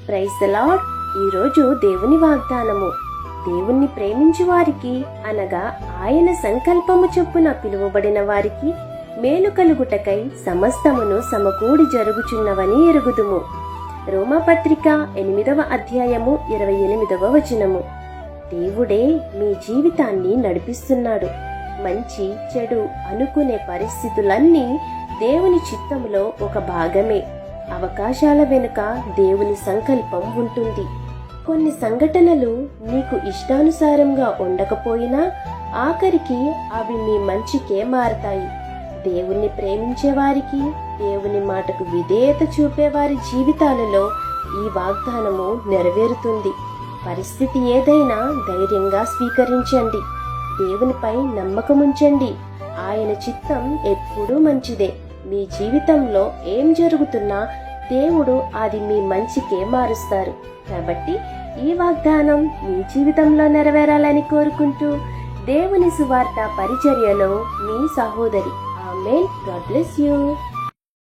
Praise the lord. ఈరోజు దేవుని వాగ్దానము. దేవుణ్ణి ప్రేమించు వారికి అనగా ఆయన సంకల్పము చొప్పున పిలువబడిన వారికి మేలు కలుగుటకై సమస్తమును సమకూడి జరుగుచున్నవని ఎరుగుదుము. రోమాపత్రిక 8వ అధ్యాయము 28వ వచనము. దేవుడే మీ జీవితాన్ని నడిపిస్తున్నాడు. మంచి చెడు అనుకునే పరిస్థితులన్నీ దేవుని చిత్తములో ఒక భాగమే. అవకాశాల వెనుక దేవుని సంకల్పం ఉంటుంది. కొన్ని సంఘటనలు నీకు ఇష్టానుసారంగా ఉండకపోయినా ఆఖరికి అవి మీ మంచికే మారతాయి. దేవుణ్ణి ప్రేమించే వారికి, దేవుని మాటకు విధేయత చూపేవారి జీవితాలలో ఈ వాగ్దానము నెరవేరుతుంది. పరిస్థితి ఏదైనా ధైర్యంగా స్వీకరించండి. దేవునిపై నమ్మకముంచండి. ఆయన చిత్తం ఎప్పుడూ మంచిదే. మీ జీవితంలో ఏం జరుగుతున్నా దేవుడు అది మీ మంచికే మారుస్తారు. కాబట్టి ఈ వాగ్దానం మీ జీవితంలో నెరవేరాలని కోరుకుంటూ దేవుని సువార్త పరిచర్యలో మీ సహోదరి. ఆమేన్. God bless you.